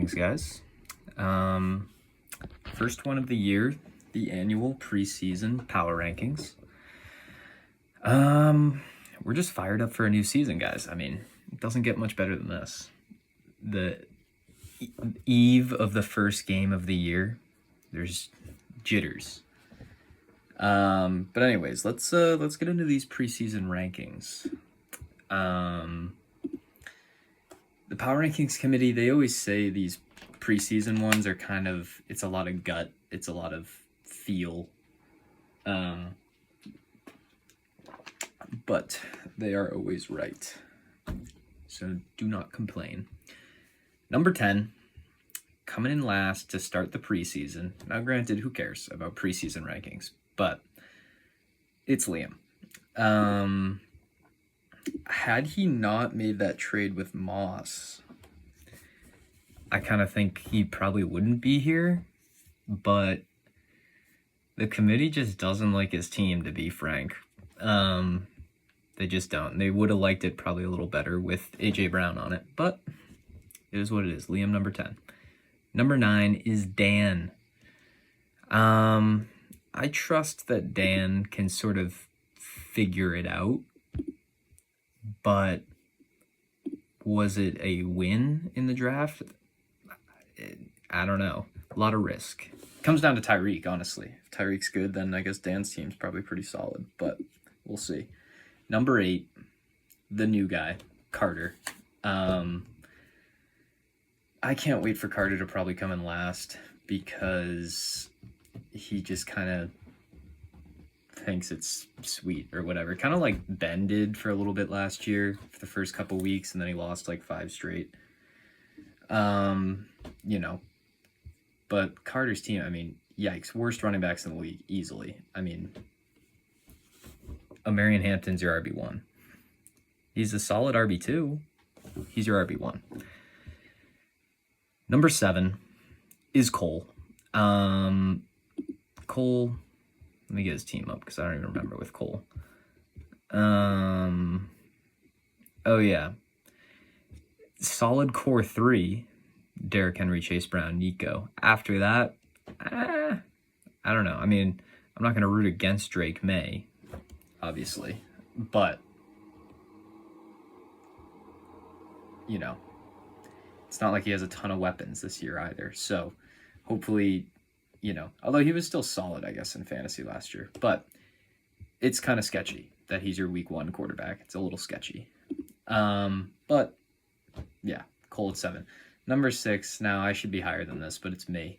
rankings, guys. First one of the year, the annual preseason power rankings. We're just fired up for a new season, guys. I mean, it doesn't get much better than this. The eve of the first game of the year, there's jitters. But anyways, let's get into these preseason rankings. The Power Rankings Committee, they always say these preseason ones are kind of, it's a lot of gut, it's a lot of feel. But they are always right. So do not complain. Number 10, coming in last to start the preseason. Now, granted, who cares about preseason rankings? But it's Liam. Had he not made that trade with Moss, I kind of think he probably wouldn't be here. But the committee just doesn't like his team, to be frank. They just don't. They would have liked it probably a little better with A.J. Brown on it. But it is what it is. Liam, number 10. Number 9 is Dan. I trust that Dan can sort of figure it out. But was it a win in the draft? I don't know. A lot of risk. Comes down to Tyreek, honestly. If Tyreek's good, then I guess Dan's team's probably pretty solid. But we'll see. Number 8, the new guy, Carter. I can't wait for Carter to probably come in last because he just kind of thinks it's sweet or whatever. Kind of like Ben did for a little bit last year for the first couple weeks, and then he lost like 5 straight. But Carter's team, I mean, yikes, worst running backs in the league, easily. I mean, Marion Hampton's your RB1. He's a solid RB2. He's your RB1. Number 7 is Cole. Cole, let me get his team up because I don't even remember with Cole. Oh yeah. Solid core 3, Derrick Henry, Chase Brown, Nico. After that, I don't know. I mean, I'm not going to root against Drake May, obviously, but it's not like he has a ton of weapons this year either. So hopefully, although he was still solid, I guess, in fantasy last year, but it's kind of sketchy that he's your week 1 quarterback. It's a little sketchy. But yeah, Cole at 7. Number 6, now I should be higher than this, but it's me.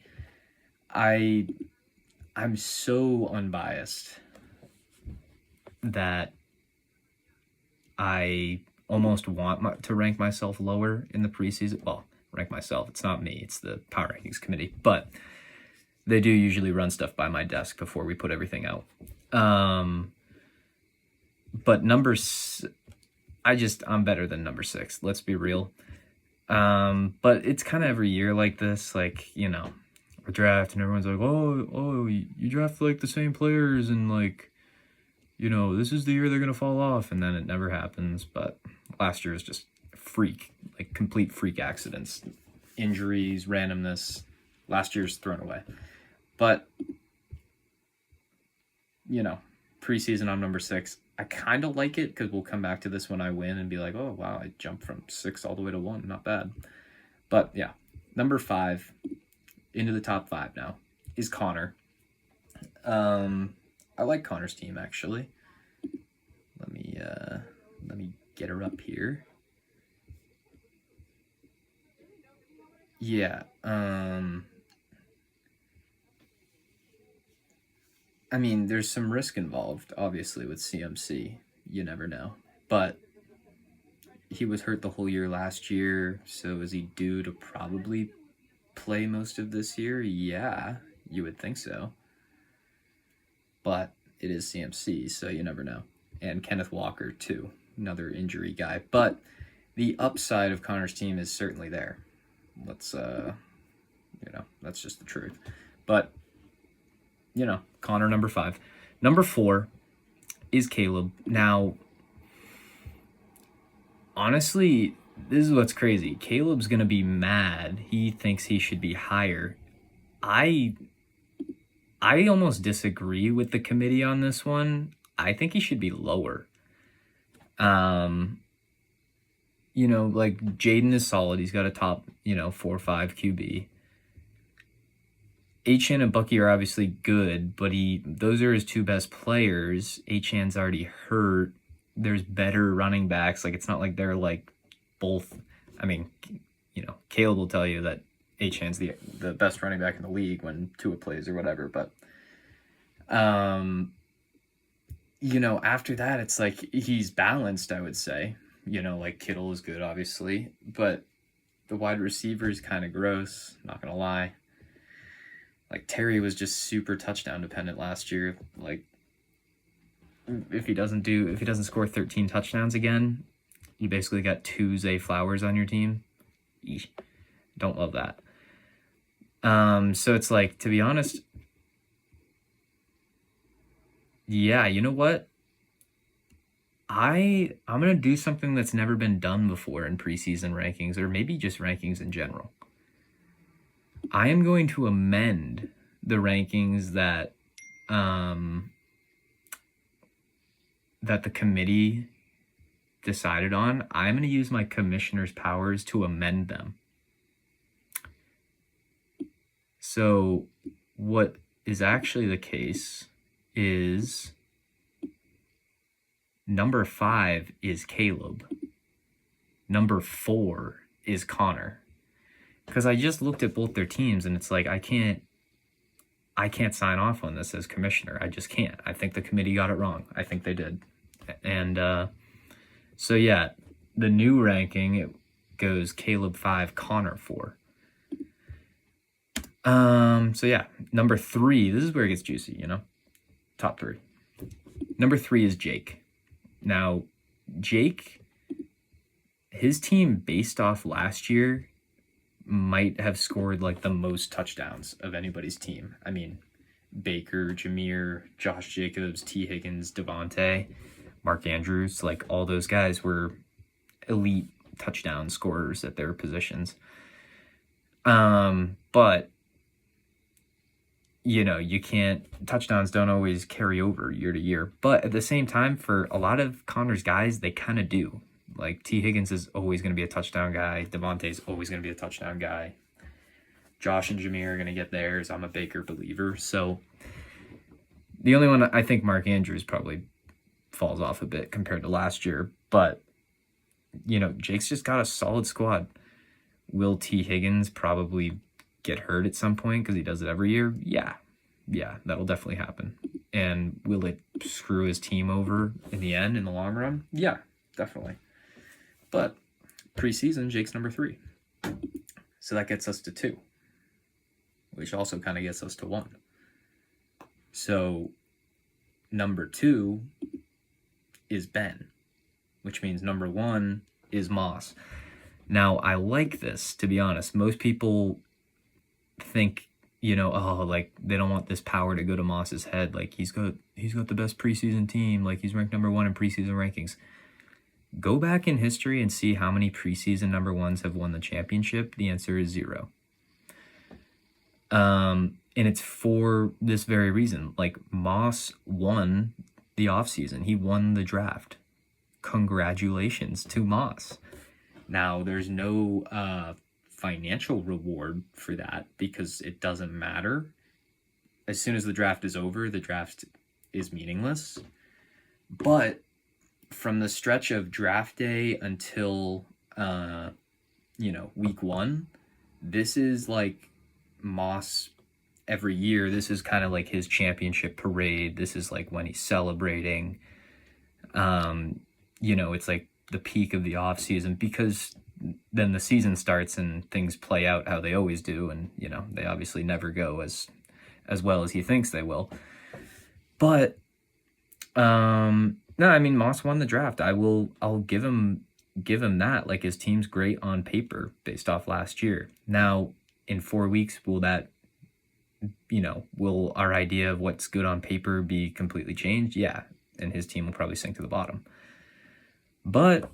I'm so unbiased that I almost want to rank myself lower in the preseason. Well, rank myself. It's not me. It's the Power Rankings Committee. But they do usually run stuff by my desk before we put everything out. But I'm better than number 6. Let's be real. But it's kind of every year like this. Like, a draft and everyone's like, oh, you draft like the same players and like, this is the year they're going to fall off. And then it never happens. But last year was just complete freak accidents, injuries, randomness. Last year's thrown away. But, preseason I'm number 6. I kind of like it because we'll come back to this when I win and be like, oh, wow, I jumped from 6 all the way to 1. Not bad. But, yeah, number 5, into the top 5 now, is Connor. I like Connor's team, actually. Let me get her up here. Yeah, I mean, there's some risk involved, obviously, with CMC. You never know. But he was hurt the whole year last year, so is he due to probably play most of this year? Yeah, you would think so. But it is CMC, so you never know. And Kenneth Walker, too, another injury guy. But the upside of Connor's team is certainly there. That's just the truth. But Connor, number 5. Number 4 is Caleb. Now, honestly, This is what's crazy. Caleb's gonna be mad. He thinks he should be higher. I almost disagree with the committee on this one. I think he should be lower. Like Jaden is solid. He's got a top, 4-5 QB. Achan and Bucky are obviously good, but those are his two best players. Achan's already hurt. There's better running backs. Like, it's not like they're like both. I mean, Caleb will tell you that Achan's the best running back in the league when Tua plays or whatever. But, after that, it's like he's balanced, I would say. Like Kittle is good, obviously, but the wide receiver is kind of gross, not going to lie. Like, Terry was just super touchdown dependent last year. Like, if he doesn't score 13 touchdowns again, you basically got 2 Zay Flowers on your team. Eesh. Don't love that. So it's like, to be honest, yeah, you know what? I'm going to do something that's never been done before in preseason rankings, or maybe just rankings in general. I am going to amend the rankings that the committee decided on. I'm going to use my commissioner's powers to amend them. So what is actually the case is number 5 is Caleb. Number 4 is Connor. Because I just looked at both their teams and it's like, I can't sign off on this as commissioner. I just can't. I think the committee got it wrong. I think they did. And so yeah, the new ranking, it goes Caleb 5, Connor 4. So yeah, number 3, this is where it gets juicy, top 3. Number 3 is Jake. Now, Jake, his team based off last year might have scored like the most touchdowns of anybody's team. I mean, Baker, Jameer, Josh Jacobs, T. Higgins, Devontae, Mark Andrews, like all those guys were elite touchdown scorers at their positions. But you can't, touchdowns don't always carry over year to year. But at the same time, for a lot of Connor's guys, they kind of do. Like, T. Higgins is always going to be a touchdown guy. Devontae's always going to be a touchdown guy. Josh and Jameer are going to get theirs. I'm a Baker believer. So the only one, I think Mark Andrews probably falls off a bit compared to last year. But, Jake's just got a solid squad. Will T. Higgins probably get hurt at some point because he does it every year? Yeah, that'll definitely happen. And will it screw his team over in the end, in the long run? Yeah, definitely. But preseason, Jake's number 3. So that gets us to 2, which also kind of gets us to 1. So number 2 is Ben, which means number 1 is Moss. Now, I like this, to be honest. Most people think, like, they don't want this power to go to Moss's head. Like, he's got the best preseason team. Like, he's ranked number 1 in preseason rankings. Go back in history and see how many preseason number 1s have won the championship. The answer is 0. And it's for this very reason. Like, Moss won the offseason. He won the draft. Congratulations to Moss. Now, there's no financial reward for that because it doesn't matter. As soon as the draft is over, the draft is meaningless. But from the stretch of draft day until, week 1, this is like Moss every year. This is kind of like his championship parade. This is like when he's celebrating. It's like the peak of the offseason because then the season starts and things play out how they always do. And, they obviously never go as well as he thinks they will. But, no, I mean, Moss won the draft. I'll give him that. Like, his team's great on paper based off last year. Now, in 4 weeks, will our idea of what's good on paper be completely changed? Yeah. And his team will probably sink to the bottom. But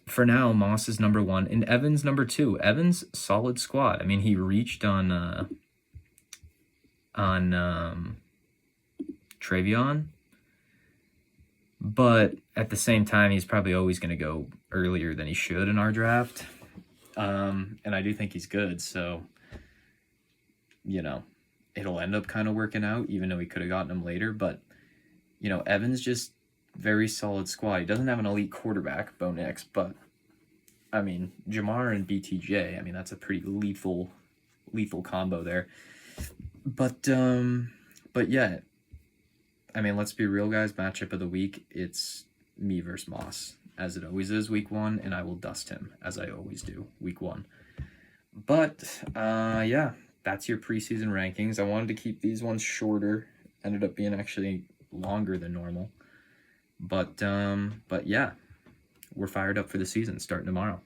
for now, Moss is number 1 and Evans number 2. Evans, solid squad. I mean, he reached on Travion, but at the same time, he's probably always going to go earlier than he should in our draft. And I do think he's good, so, you know, it'll end up kind of working out, even though we could have gotten him later. But, you know, Evans just very solid squad. He doesn't have an elite quarterback, Bo Nix, but, I mean, Jamar and BTJ, I mean, that's a pretty lethal combo there. But yeah, I mean, let's be real, guys. Matchup of the week, it's me versus Moss, as it always is week 1, and I will dust him, as I always do, week 1. But, yeah, that's your preseason rankings. I wanted to keep these ones shorter. Ended up being actually longer than normal. But yeah, we're fired up for the season starting tomorrow.